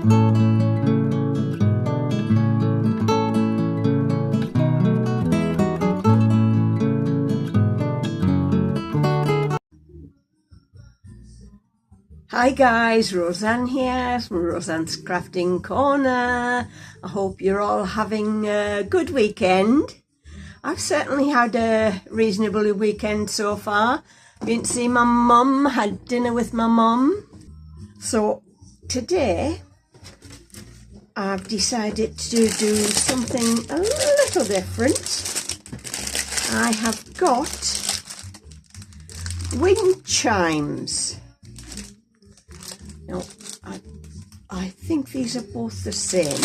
Hi guys, Roseanne here from Roseanne's Crafting Corner. I hope you're all having a good weekend. I've certainly had a reasonable weekend so far. Been to see my mum, had dinner with my mum. So today I've decided to do something a little different. I have got wind chimes. Now, I think these are both the same,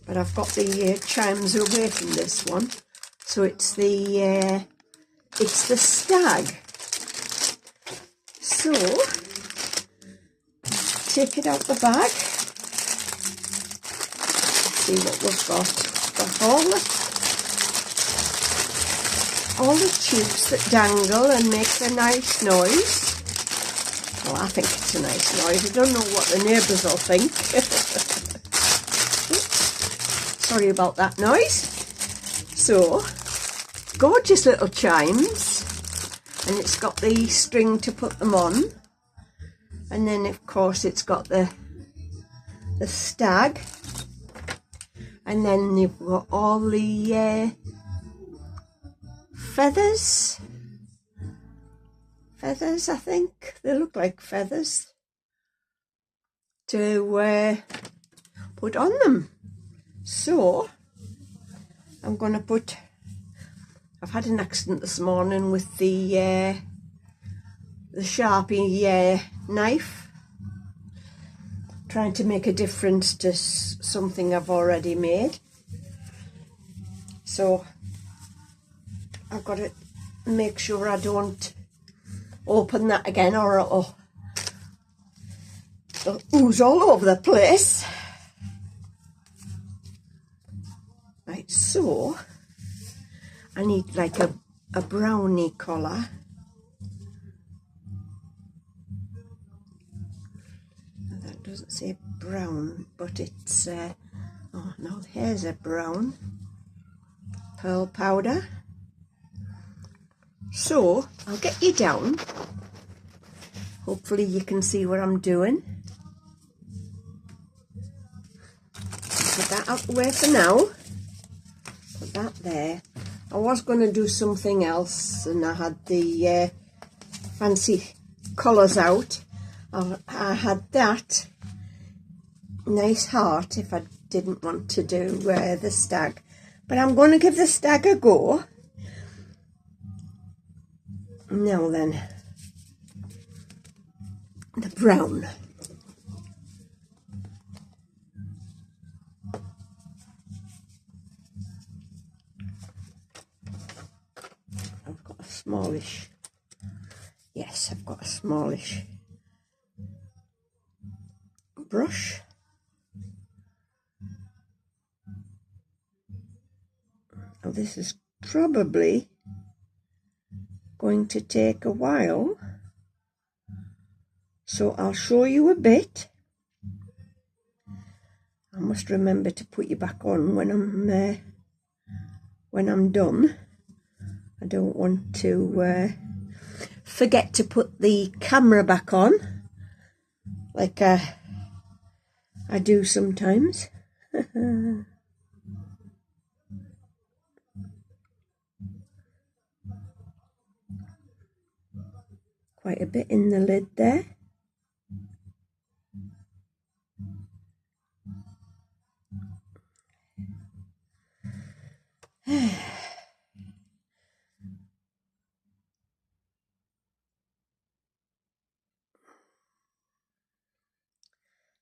but I've got the chimes away from this one. So it's the stag. So take it out the bag. See what we've got. Got all the tubes that dangle and make a nice noise. Well, I think it's a nice noise. I don't know what the neighbours will think. Sorry about that noise. So, gorgeous little chimes. And it's got the string to put them on. And then, of course, it's got the stag. And then you've got all the feathers. Feathers, I think. They look like feathers to put on them. So I'm going to put, I've had an accident this morning with the Sharpie knife, trying to make a difference to something I've already made. So I've got to make sure I don't open that again or it'll ooze all over the place. Right, so I need like a brownie colour. That doesn't say brown, but it's oh no, here's a brown pearl powder. So I'll get you down. Hopefully you can see what I'm doing. Put that out the way for now. Put that there. I was going to do something else and I had the fancy colours out. I had that nice heart if I didn't want to do the stag. But I'm going to give the stag a go. Now then, the brown. I've got a smallish, yes, I've got a smallish brush. Now this is probably going to take a while, so I'll show you a bit. I must remember to put you back on when I'm done. I don't want to forget to put the camera back on like I do sometimes. Quite a bit in the lid there.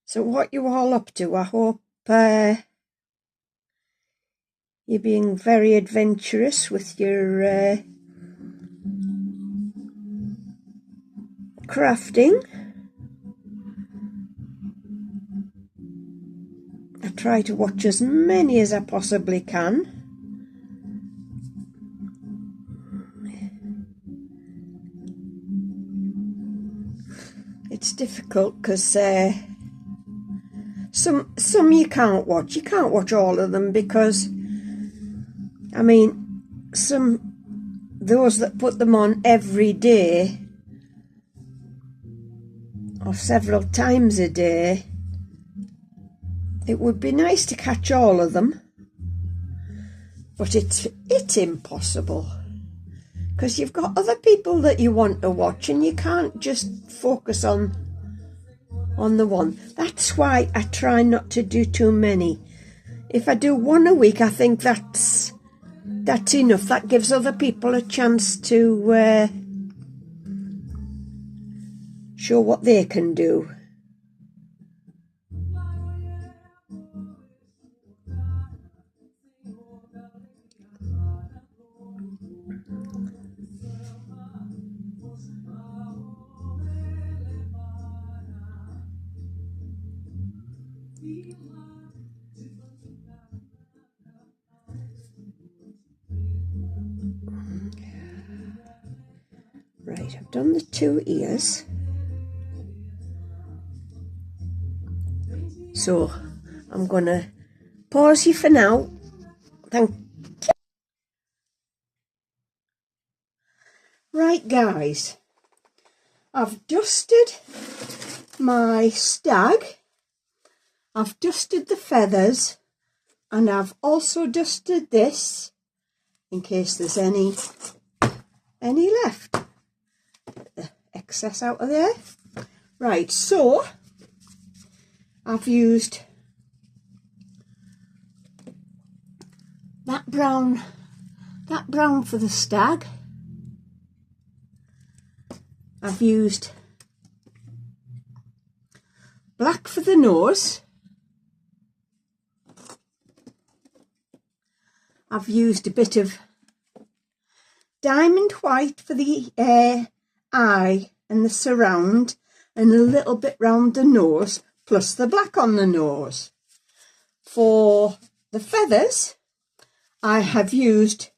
So what you all up to? I hope you're being very adventurous with your crafting. I try to watch as many as I possibly can. It's difficult because Some you can't watch. You can't watch all of them because, I mean, those that put them on every day or several times a day, it would be nice to catch all of them, but it's impossible because you've got other people that you want to watch and you can't just focus on the one. That's why I try not to do too many. If I do one a week, I think that's enough. That gives other people a chance to show what they can do. Right, I've done the 2 ears. So I'm going to pause you for now. Thank you. Right, guys, I've dusted my stag, I've dusted the feathers, and I've also dusted this in case there's any left. The excess out of there. Right, so I've used that brown for the stag. I've used black for the nose. I've used a bit of diamond white for the eye and the surround, and a little bit round the nose, plus the black on the nose. For the feathers, I have used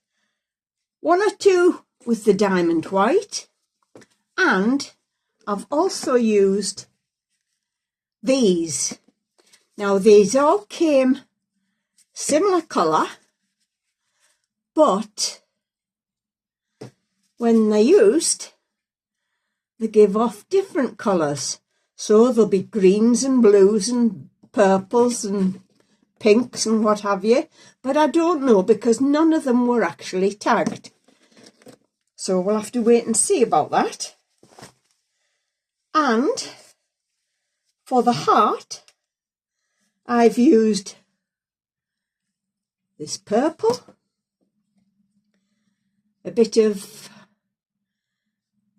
1 or 2 with the diamond white, and I've also used these. Now these all came similar colour, but when they're used, they give off different colours. So there'll be greens and blues and purples and pinks and what have you. But I don't know because none of them were actually tagged. So we'll have to wait and see about that. And for the heart, I've used this purple, a bit of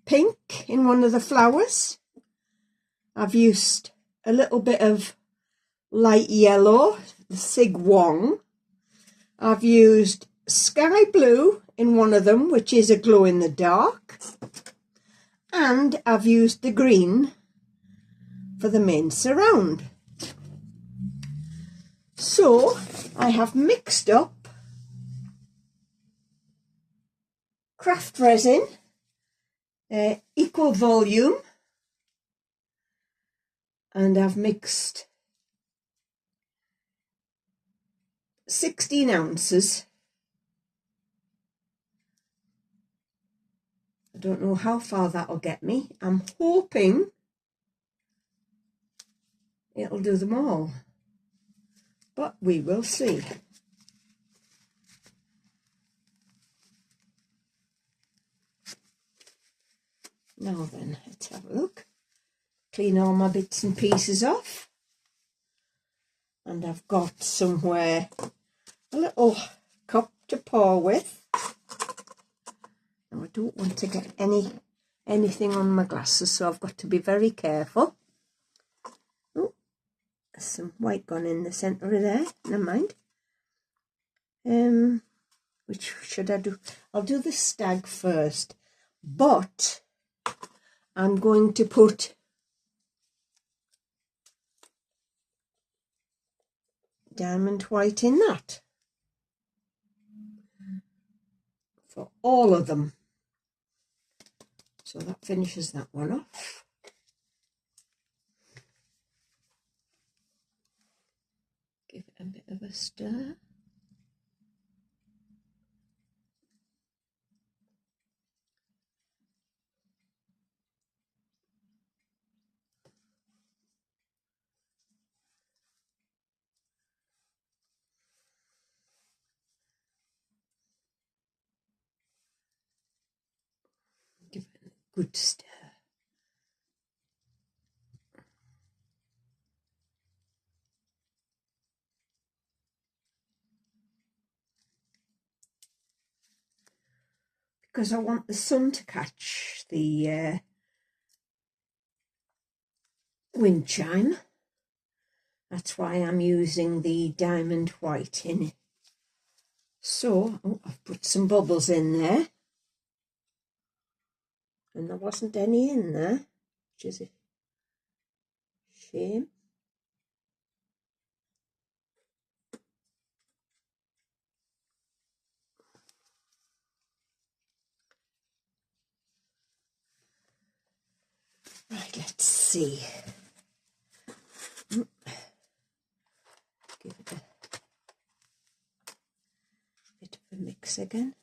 pink in one of the flowers. I've used a little bit of light yellow, the Sig Wong. I've used sky blue in one of them, which is a glow in the dark. And I've used the green for the main surround. So I have mixed up craft resin, equal volume, and I've mixed 16 ounces. I don't know how far that'll get me. I'm hoping it'll do them all, but we will see. Now then, let's have a look. Clean all my bits and pieces off. And I've got somewhere a little cup to pour with. Now I don't want to get anything on my glasses, so I've got to be very careful. Oh, there's some white gone in the centre of there. Never mind. Which should I do? I'll do the stag first, but I'm going to put diamond white in that for all of them. So that finishes that one off. Give it a bit of a stir. Give it a good stir. Because I want the sun to catch the wind chime. That's why I'm using the diamond white in it. So, I've put some bubbles in there. And there wasn't any in there, which is a shame. Right, let's see. Give it a bit of a mix again.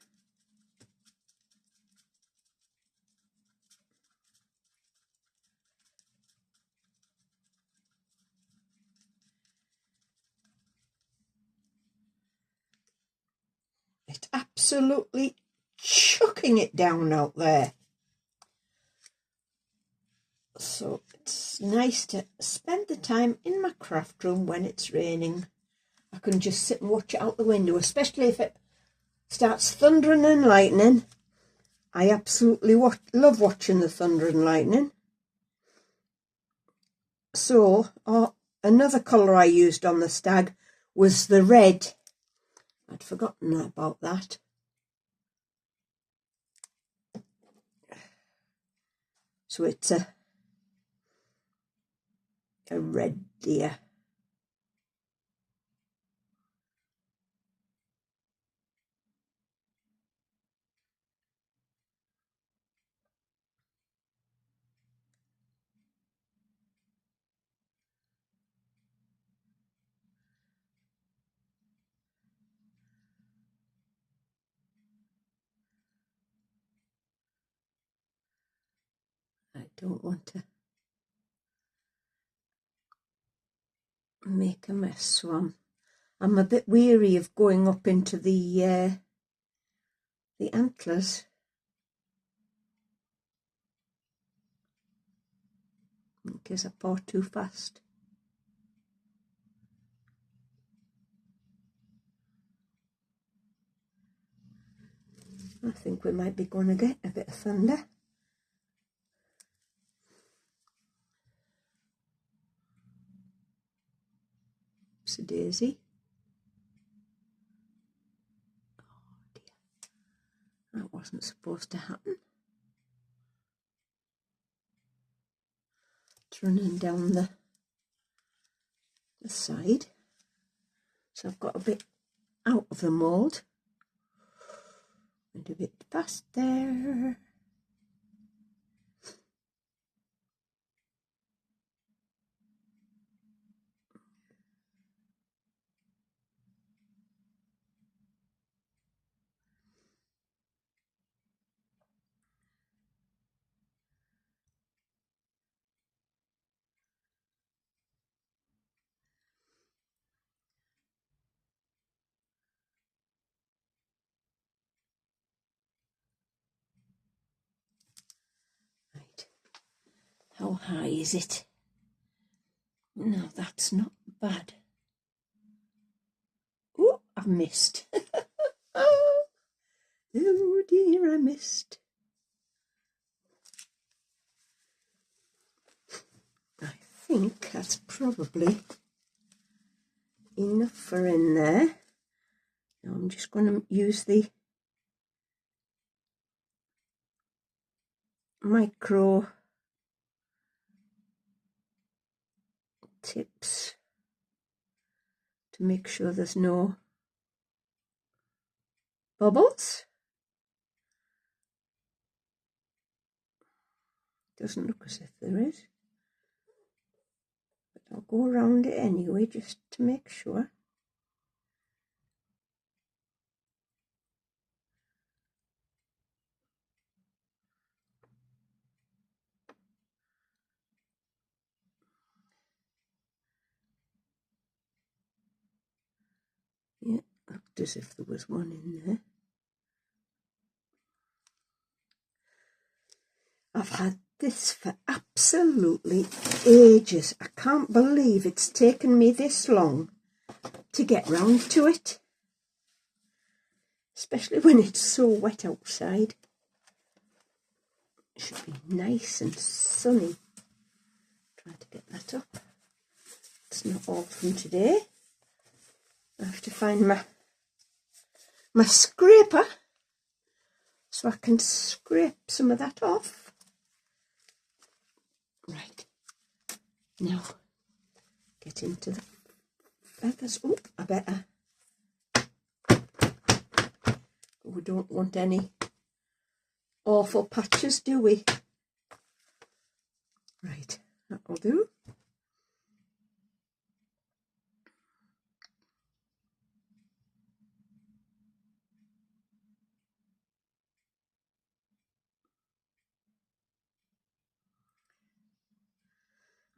It's absolutely chucking it down out there. So it's nice to spend the time in my craft room when it's raining. I can just sit and watch it out the window, especially if it starts thundering and lightning. I absolutely love watching the thunder and lightning. So, another colour I used on the stag was the red. I'd forgotten about that. So it's a red deer. I don't want to make a mess, so I'm a bit weary of going up into the antlers. In case I pour too fast. I think we might be going to get a bit of thunder. Oopsie daisy. Oh dear. That wasn't supposed to happen. It's running down the side. So I've got a bit out of the mould. And a bit past there. Right. How high is it? No, that's not bad. Oh, I've missed. Oh dear, I missed. I think that's probably enough for in there. Now I'm just going to use the micro tips to make sure there's no bubbles. Doesn't look as if there is, but I'll go around it anyway just to make sure. looked as if there was one in there. I've had this for absolutely ages. I can't believe it's taken me this long to get round to it. Especially when it's so wet outside. It should be nice and sunny. Try to get that up. It's not all from today. I have to find my scraper so I can scrape some of that off. Right. Now, get into the feathers. Oh, I better. We don't want any awful patches, do we? Right, that'll do.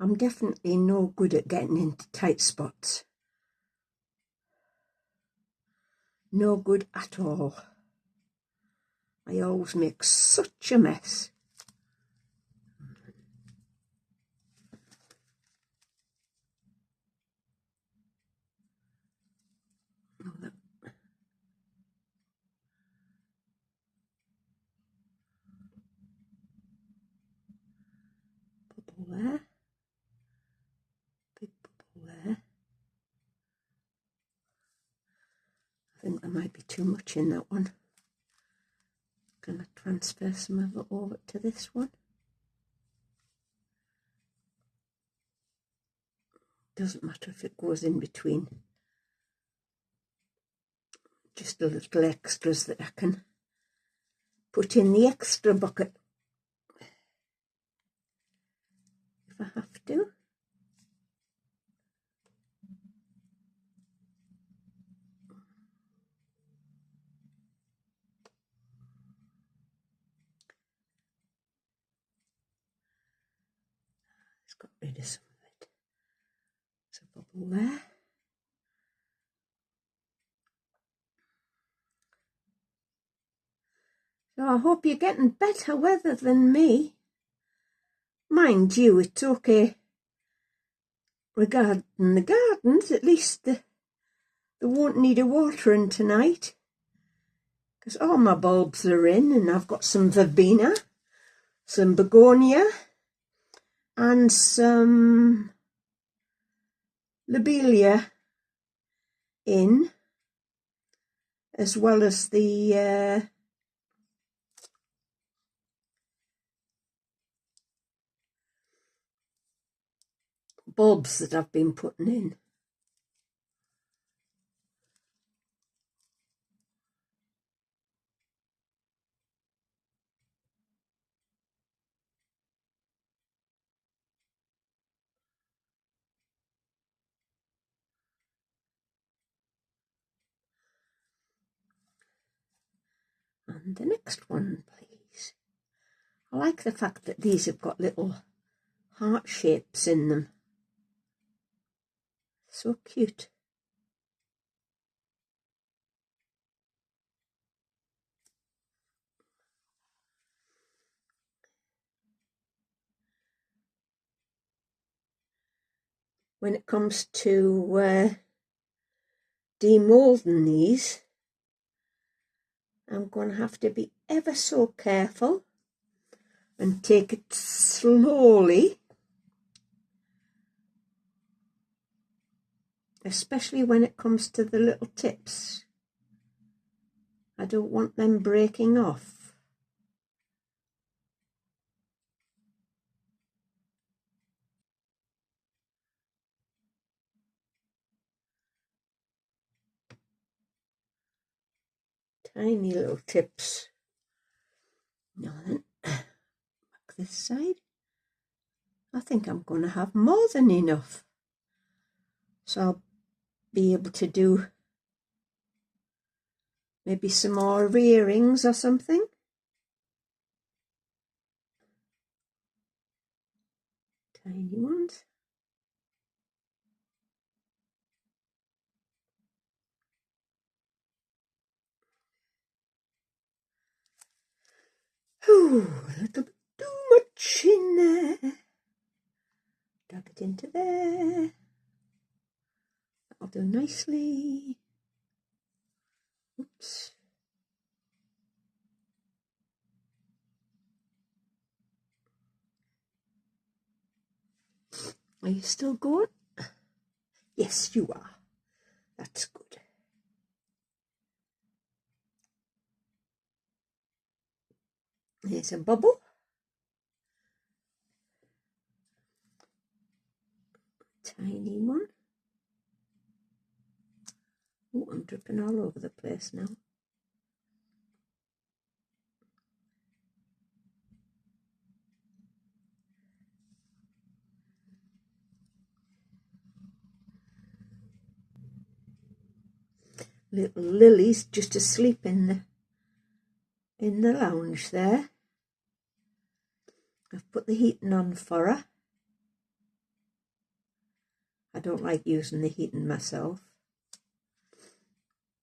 I'm definitely no good at getting into tight spots. No good at all. I always make such a mess. Bubble there. Big bubble there. I think there might be too much in that one. Going to transfer some of it over to this one. Doesn't matter if it goes in between. Just a little extras that I can put in the extra bucket if I have to. It's got rid of some of it. There's a bubble there. So I hope you're getting better weather than me. Mind you, it's okay regarding the gardens. At least they won't need a watering tonight, because all my bulbs are in, and I've got some verbena, some begonia, and some lobelia in, as well as the bulbs that I've been putting in. And the next one, please. I like the fact that these have got little heart shapes in them. So cute. When it comes to demoulding these, I'm going to have to be ever so careful and take it slowly, especially when it comes to the little tips. I don't want them breaking off. Tiny little tips. Now then, back this side. I think I'm going to have more than enough. So I'll be able to do maybe some more earrings or something. Tiny ones. Ooh, a little bit too much in there. Drag it into there. That'll do nicely. Oops. Are you still going? Yes, you are. That's good. Here's a bubble. Tiny one. Oh, I'm dripping all over the place now. Little Lily's just asleep in the lounge there. I've put the heating on for her. I don't like using the heating myself.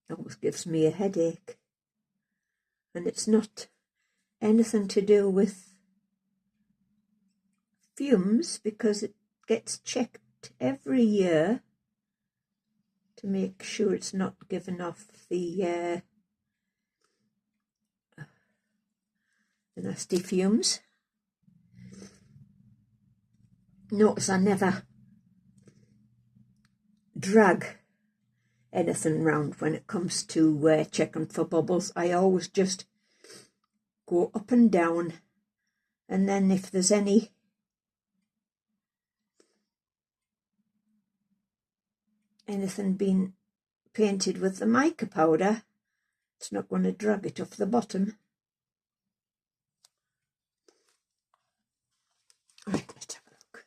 It always gives me a headache. And it's not anything to do with fumes, because it gets checked every year to make sure it's not giving off the nasty fumes. Notice I never drag anything round when it comes to checking for bubbles. I always just go up and down, and then if there's anything being painted with the mica powder, it's not going to drag it off the bottom. Right, let's have a look.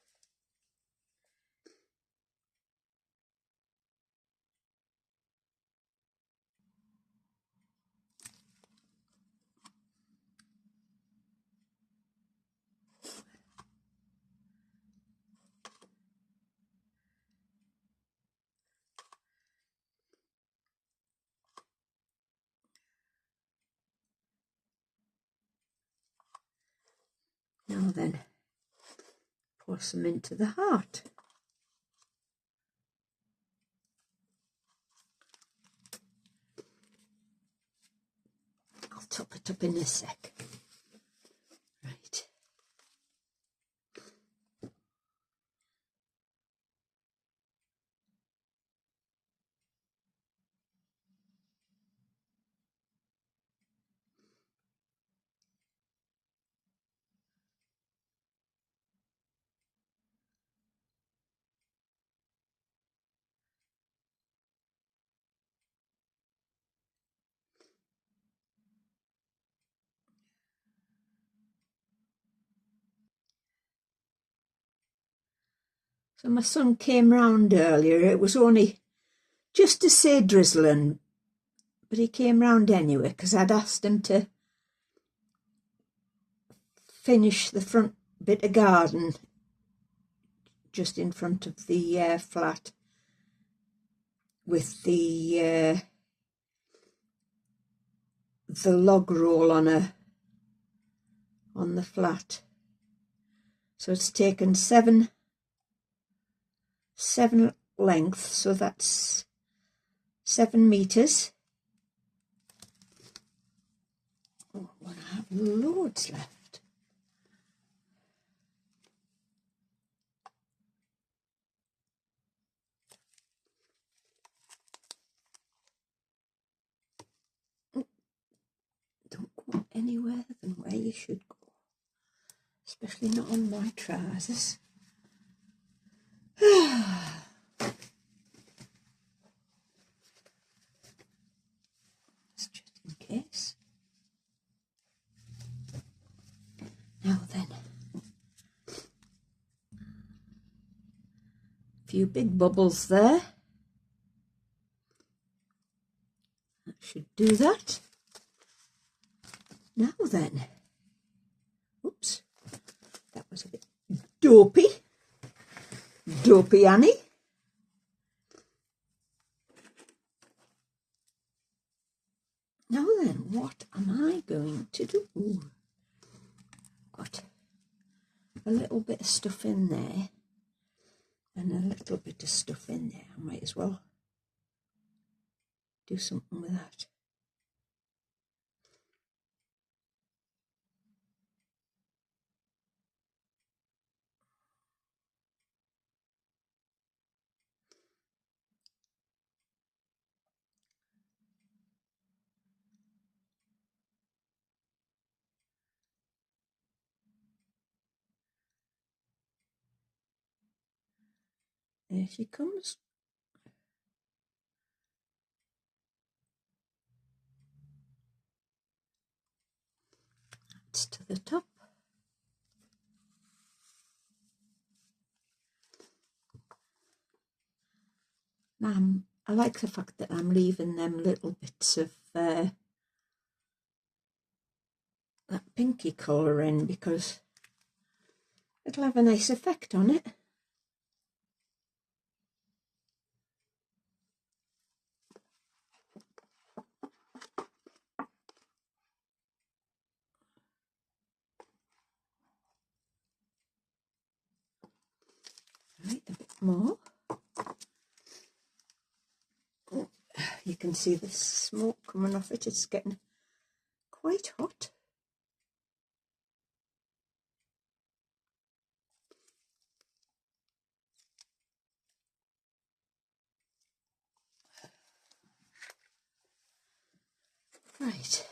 Now then, pour some into the heart. I'll top it up in a sec. Right. So my son came round earlier. It was only just to say drizzling, but he came round anyway because I'd asked him to finish the front bit of garden just in front of the flat with the log roll on the flat. So it's taken seven lengths, so that's 7 meters. Oh, I want to have loads left. Don't go anywhere than where you should go, especially not on my trousers. Just in case. Now then, a few big bubbles there. That should do that. Now then, oops, that was a bit dopey Annie. Now then, what am I going to do? have a little bit of stuff in there and a little bit of stuff in there. I might as well do something with that. There she comes. That's to the top. I like the fact that I'm leaving them little bits of that pinky colour in, because it'll have a nice effect on it. Right, a bit more. Oh, you can see the smoke coming off it. It's getting quite hot. Right,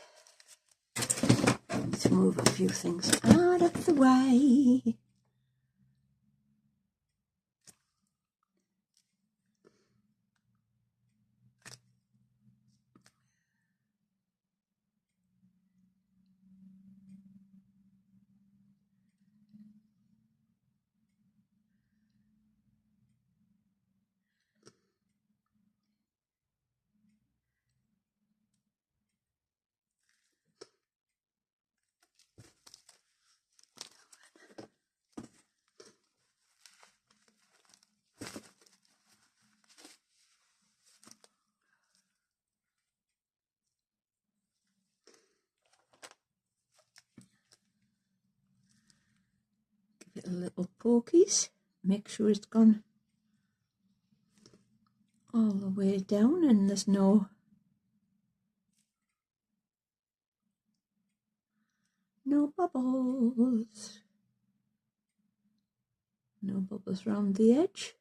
let's move a few things out of the way. Give it a little pokies. Make sure it's gone all the way down and there's no bubbles. No bubbles around the edge.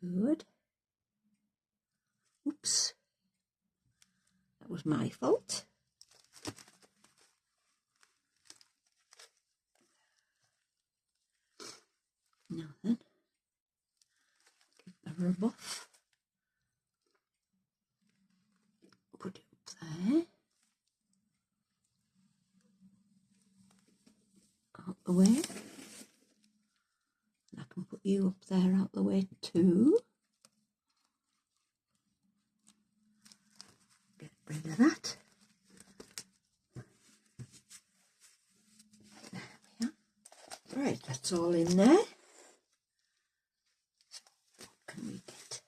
Good. Oops. That was my fault. Now then, give the rub off. Put it up there. Out the way. And I can put you up there out the way too. Get rid of that. There we are. Right, that's all in there. What can we get?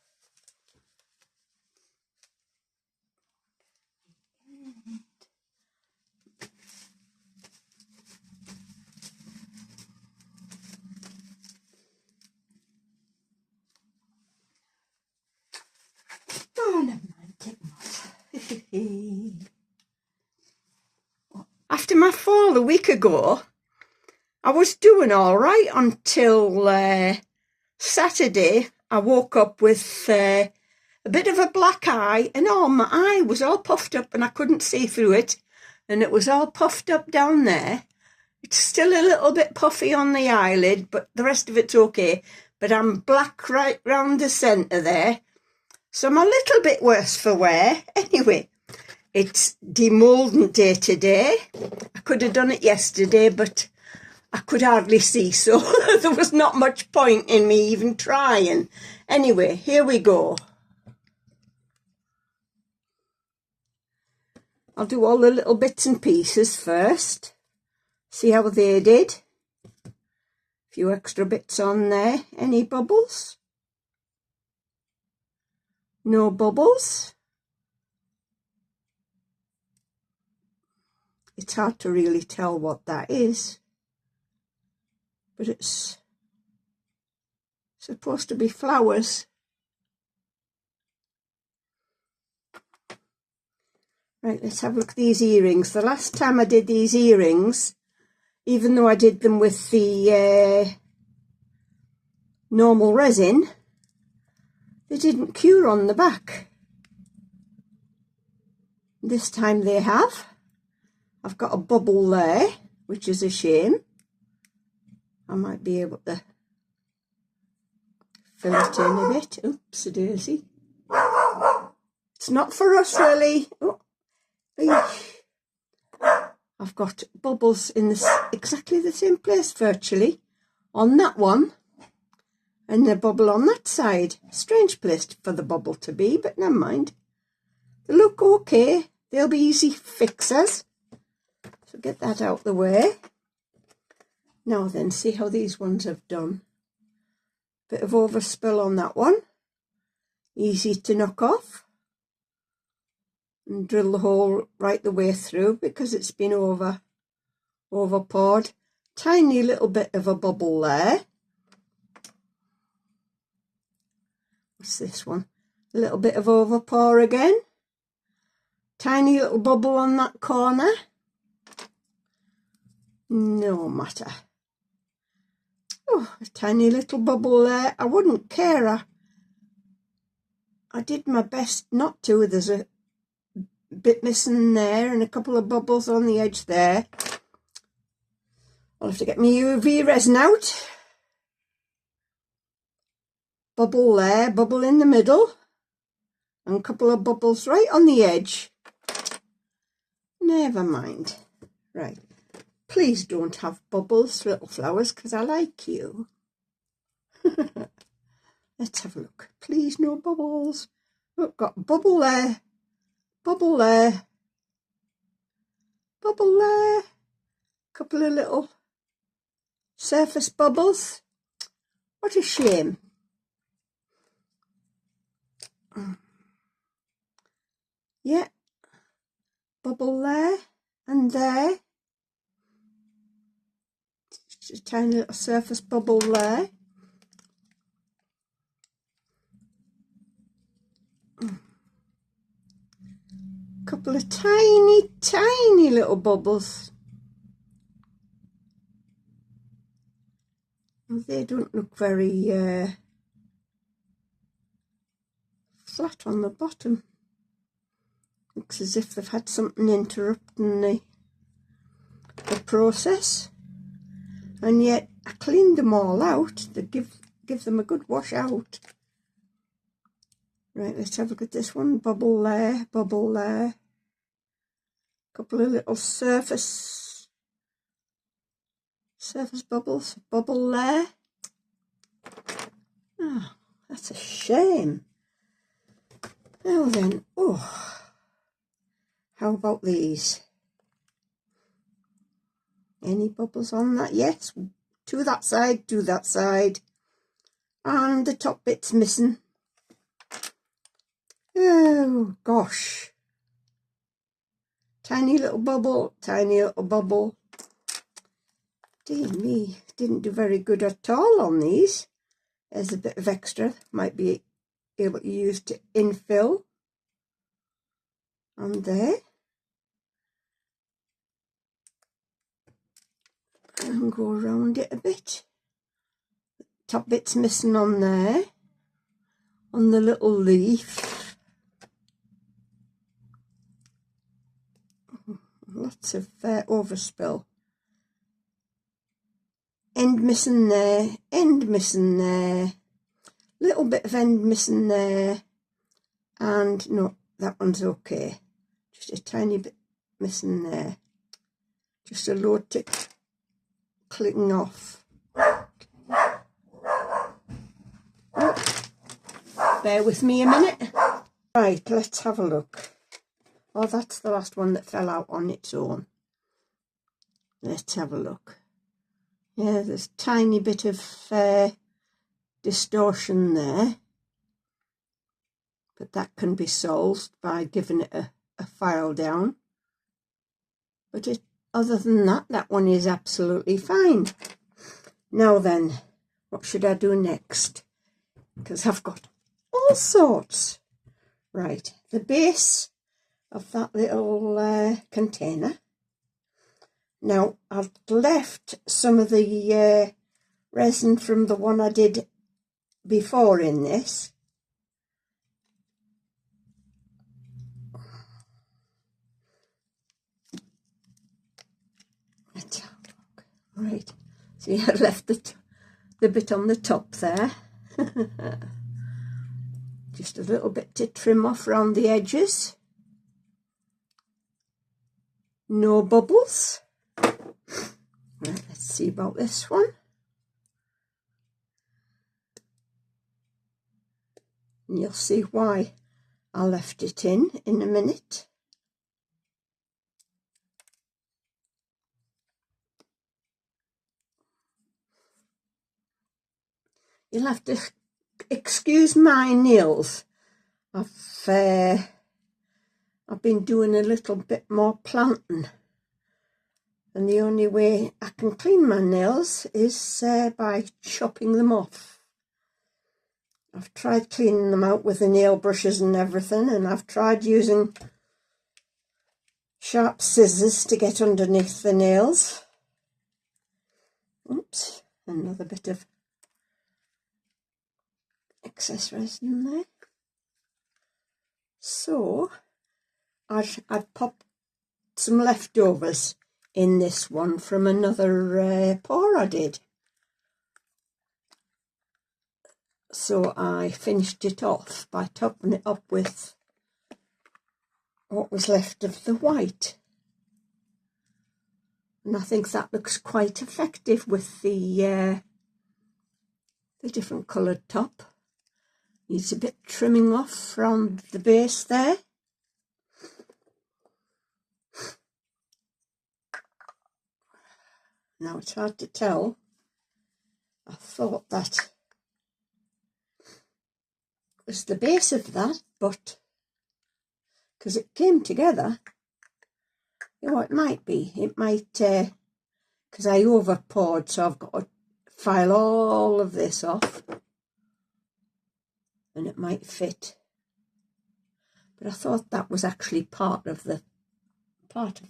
Oh, never mind, take them off. After my fall a week ago, I was doing all right until Saturday. I woke up with a bit of a black eye, and my eye was all puffed up and I couldn't see through it, and it was all puffed up down there. It's still a little bit puffy on the eyelid, but the rest of it's okay. But I'm black right round the centre there. So I'm a little bit worse for wear. Anyway, it's demoulding day today. I could have done it yesterday, but I could hardly see, so there was not much point in me even trying. Anyway, here we go. I'll do all the little bits and pieces first. See how they did. A few extra bits on there. Any bubbles? No bubbles. it's hard to really tell what that is, but it's supposed to be flowers. Right, let's have a look at these earrings. The last time I did these earrings, even though I did them with the normal resin, they didn't cure on the back. This time they have. I've got a bubble there, which is a shame. I might be able to fill it in a bit. Oops-a-daisy. It's not for us, really. Oh. I've got bubbles in exactly the same place, virtually, on that one, and the bubble on that side. Strange place for the bubble to be, but never mind. They look okay. They'll be easy fixes. So get that out the way. Now then, see how these ones have done. Bit of overspill on that one. Easy to knock off. And drill the hole right the way through because it's been over poured. Tiny little bit of a bubble there. What's this one? A little bit of over pour again. Tiny little bubble on that corner. No matter. Oh, a tiny little bubble there. I wouldn't care. I did my best not to. There's a bit missing there and a couple of bubbles on the edge there. I'll have to get my UV resin out. Bubble there, bubble in the middle, and a couple of bubbles right on the edge. Never mind. Right. Please don't have bubbles, little flowers, because I like you. Let's have a look. Please, no bubbles. Oh, got a bubble there. Bubble there, bubble there, couple of little surface bubbles. What a shame. Yeah, bubble there and there. Just a tiny little surface bubble there. Couple of tiny little bubbles. They don't look very flat on the bottom. Looks as if they've had something interrupting the process. And yet I cleaned them all out to give them a good wash out. Right, let's have a look at this one. Bubble there, bubble there. Couple of little surface bubbles. Bubble there. Oh, that's a shame. Now then, oh, how about these? Any bubbles on that? Yes, to that side. And the top bit's missing. Oh, gosh. Tiny little bubble, tiny little bubble. Dear me, didn't do very good at all on these. There's a bit of extra, might be able to use to infill. On there. And go around it a bit. Top bit's missing on there. On the little leaf. Lots of overspill. End missing there, end missing there, little bit of end missing there, and no, that one's okay. Just a tiny bit missing there. Just a low tick clicking off. Oh, bear with me a minute. Right, let's have a look. Oh, that's the last one that fell out on its own. Let's have a look. Yeah, there's a tiny bit of distortion there. But that can be solved by giving it a file down. But other than that, that one is absolutely fine. Now then, what should I do next? Because I've got all sorts. Right, the base of that little container. Now, I've left some of the resin from the one I did before in this. Let's have a look. Right, see, I left the bit on the top there. Just a little bit to trim off around the edges. No bubbles. Right, let's see about this one. And you'll see why I left it in a minute. You'll have to excuse my nails. I've been doing a little bit more planting, and the only way I can clean my nails is by chopping them off. I've tried cleaning them out with the nail brushes and everything, and I've tried using sharp scissors to get underneath the nails. Oops, another bit of excess resin there. So I've popped some leftovers in this one from another pour I did. So I finished it off by topping it up with what was left of the white. And I think that looks quite effective with the different coloured top. Needs a bit trimming off around the base there. Now it's hard to tell. I thought that was the base of that, but because it came together, you know, it might be. It might, because I over poured, so I've got to file all of this off. And it might fit, but I thought that was actually part of the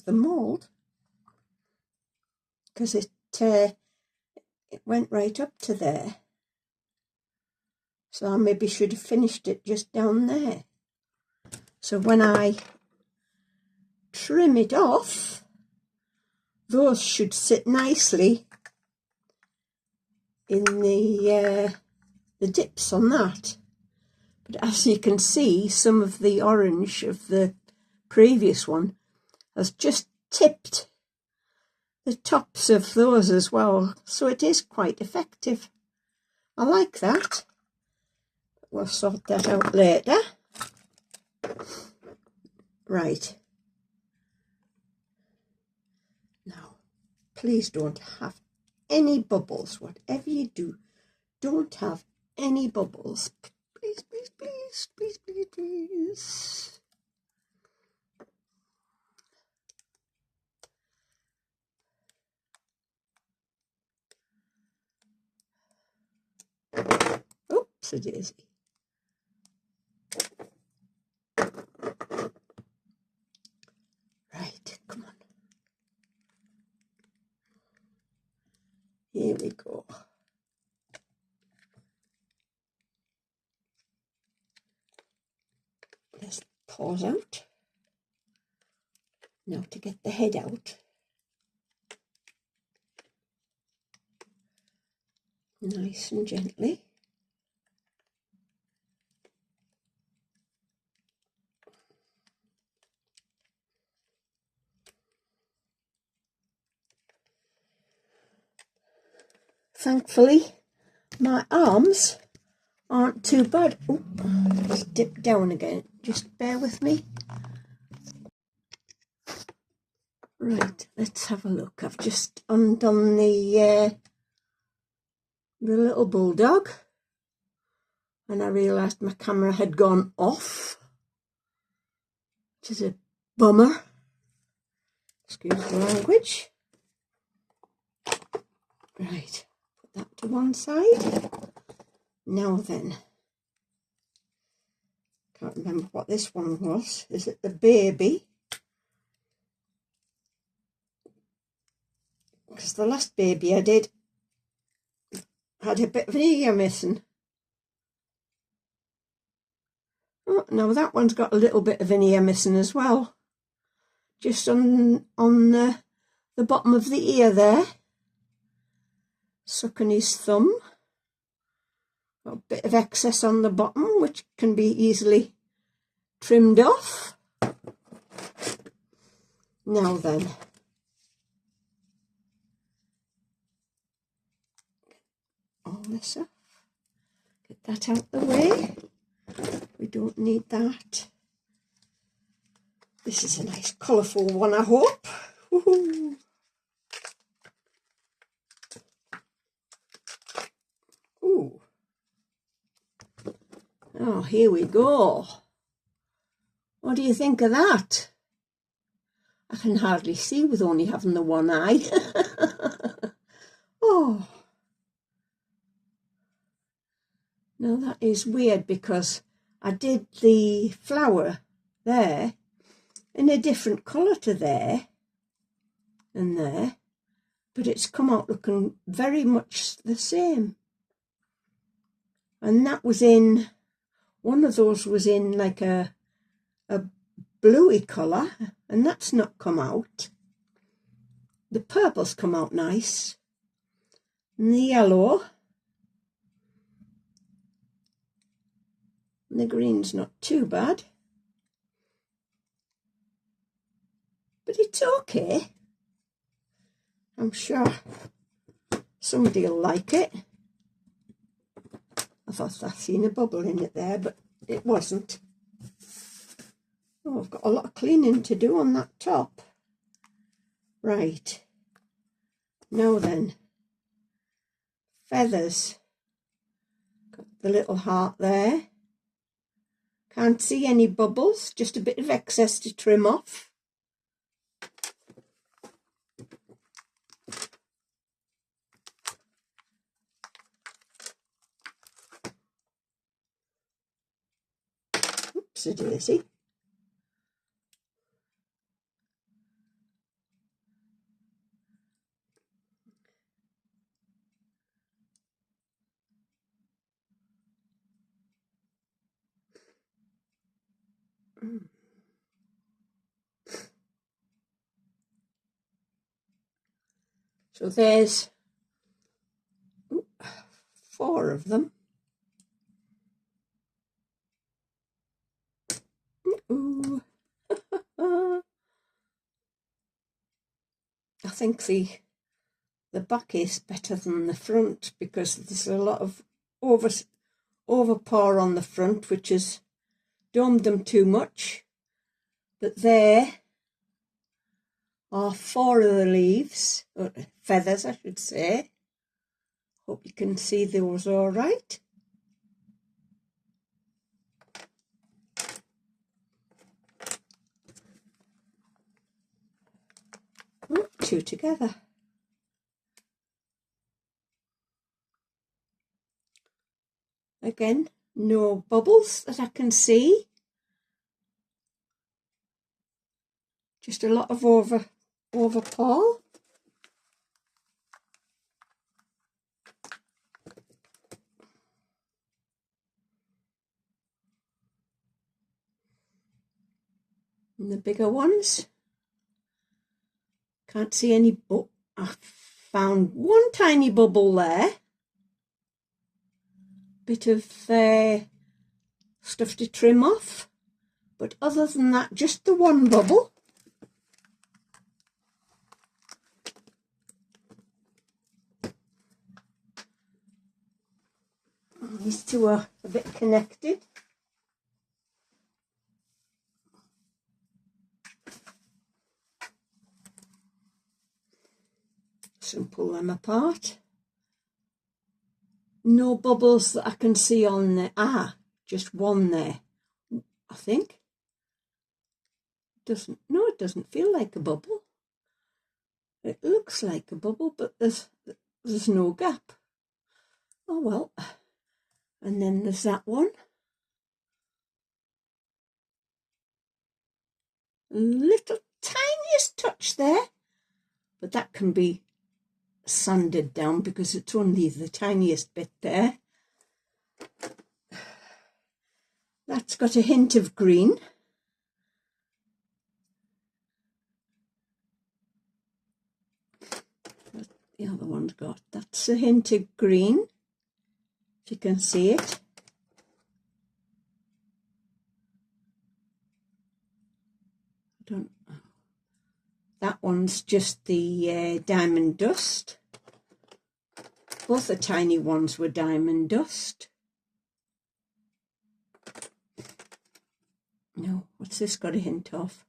mold, because it went right up to there. So I maybe should have finished it just down there. So when I trim it off, those should sit nicely in the dips on that. But as you can see, some of the orange of the previous one has just tipped the tops of those as well. So it is quite effective. I like that. We'll sort that out later. Right. Now, please don't have any bubbles. Whatever you do, don't have any bubbles. Please, please, please, please, please, please. Oops, a daisy. Right, come on. Here we go. Let's pause out. Now to get the head out. Nice and gently. Thankfully, my arms aren't too bad. Oh, just dip down again. Just bear with me. Right, let's have a look. I've just undone the little bulldog, and I realised my camera had gone off, which is a bummer. Excuse the language. Right, put that to one side. Now then, can't remember what this one was. Is it the baby? Because the last baby I did had a bit of an ear missing. Oh, no, that one's got a little bit of an ear missing as well. Just on the bottom of the ear there. Sucking his thumb. Got a bit of excess on the bottom, which can be easily trimmed off. Now then. All this off. Get that out the way. We don't need that. This is a nice colourful one, I hope. Woohoo. Ooh. Oh, here we go. What do you think of that? I can hardly see with only having the one eye. Oh. Now that is weird because I did the flower there in a different colour to there and there, but it's come out looking very much the same. And that was in, one of those was in like a bluey colour, and that's not come out. The purple's come out nice, and the yellow, and the green's not too bad. But it's okay. I'm sure somebody will like it. I thought I'd seen a bubble in it there, but it wasn't. Oh, I've got a lot of cleaning to do on that top. Right. Now then. Feathers. Got the little heart there. Can't see any bubbles, just a bit of excess to trim off. Oopsie-daisy. So there's 4 of them. Ooh. I think the back is better than the front because there's a lot of overpour on the front, which has domed them too much. But there are 4 of the leaves, or feathers I should say. Hope you can see those all right. Oh, 2 together. Again, no bubbles that I can see. Just a lot of overpour. And the bigger ones. Can't see any, oh, I found one tiny bubble there. Bit of stuff to trim off. But other than that, just the one bubble. These two are a bit connected. So pull them apart. No bubbles that I can see on there. Ah, just one there, I think. No, it doesn't feel like a bubble. It looks like a bubble, but there's no gap. Oh well. And then there's that one. Little tiniest touch there, but that can be sanded down because it's only the tiniest bit there. That's got a hint of green. The other one's got, that's a hint of green, if you can see it. I don't know. That one's just the diamond dust. Both the tiny ones were diamond dust. No, what's this got a hint of?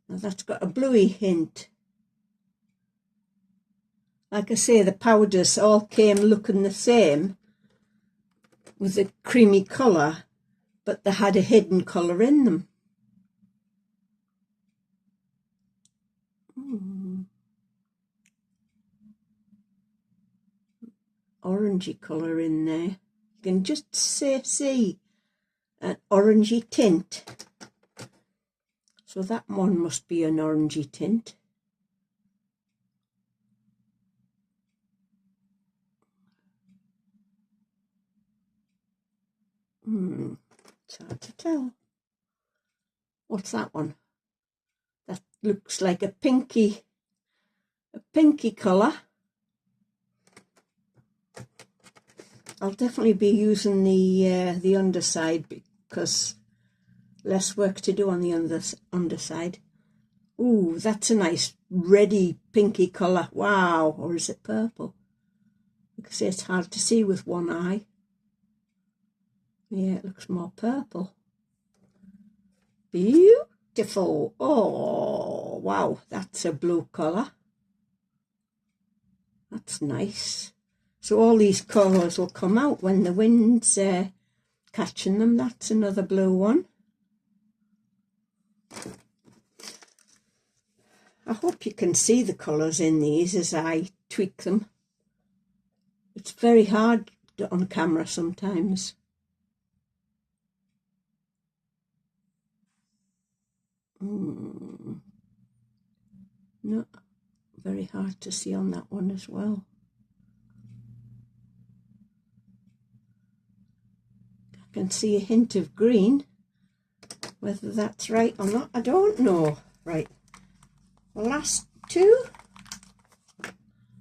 Now that's got a bluey hint. Like I say, the powders all came looking the same with a creamy colour, but they had a hidden colour in them. Orangey colour in there. You can just see an orangey tint. So that one must be an orangey tint. It's hard to tell. What's that one? That looks like a pinky colour. I'll definitely be using the underside because less work to do on the underside. Ooh, that's a nice reddy pinky colour. Wow, or is it purple? Like I say, it's hard to see with one eye. Yeah, it looks more purple. Beautiful. Oh, wow, that's a blue colour. That's nice. So all these colours will come out when the wind's catching them. That's another blue one. I hope you can see the colours in these as I tweak them. It's very hard on camera sometimes. Not very hard to see on that one as well. I can see a hint of green. Whether that's right or not, I don't know. Right, the last two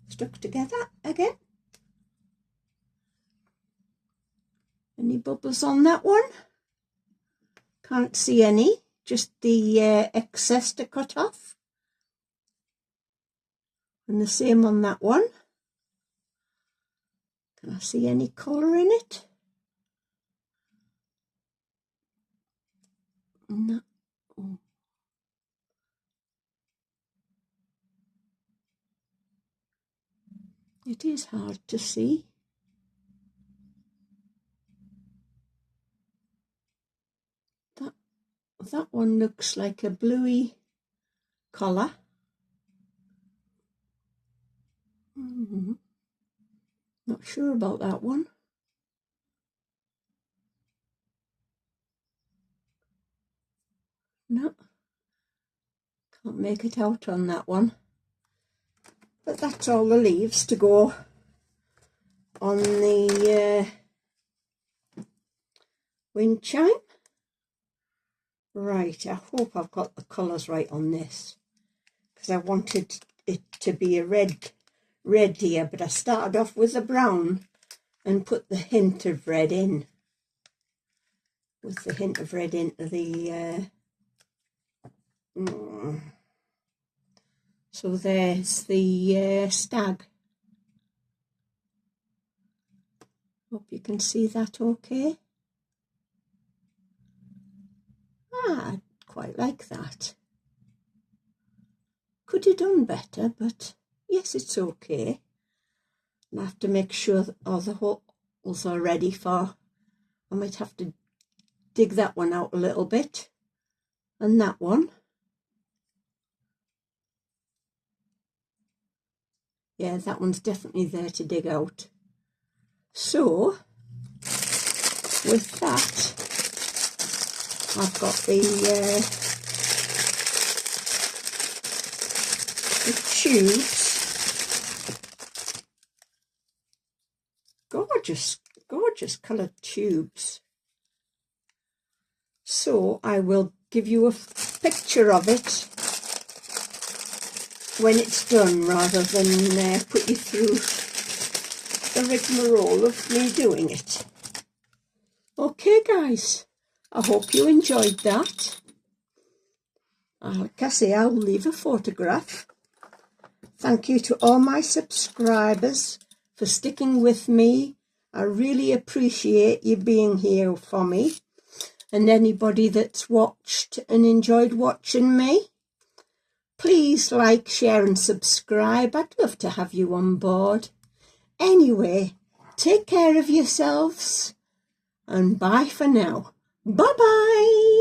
stuck together again. Any bubbles on that one? Can't see any, just the excess to cut off. And the same on that one. Can I see any colour in it? No. It is hard to see. That one looks like a bluey colour. Not sure about that one. No, can't make it out on that one. But that's all the leaves to go on the wind chime. Right, I hope I've got the colours right on this, because I wanted it to be a red here, but I started off with a brown and put the hint of red in. With the hint of red into the so there's the stag. Hope you can see that okay. I quite like that. Could have done better, but yes, it's okay. I have to make sure that all the holes are ready for. I might have to dig that one out a little bit, and that one. Yeah, that one's definitely there to dig out. So, with that, I've got the tubes. Gorgeous, gorgeous coloured tubes. So I will give you a picture of it when it's done, rather than put you through the rigmarole of me doing it. Okay guys, I hope you enjoyed that. Like I say, I'll leave a photograph. Thank you to all my subscribers for sticking with me. I really appreciate you being here for me. And anybody that's watched and enjoyed watching me, please like, share and subscribe. I'd love to have you on board. Anyway, take care of yourselves and bye for now. Bye-bye.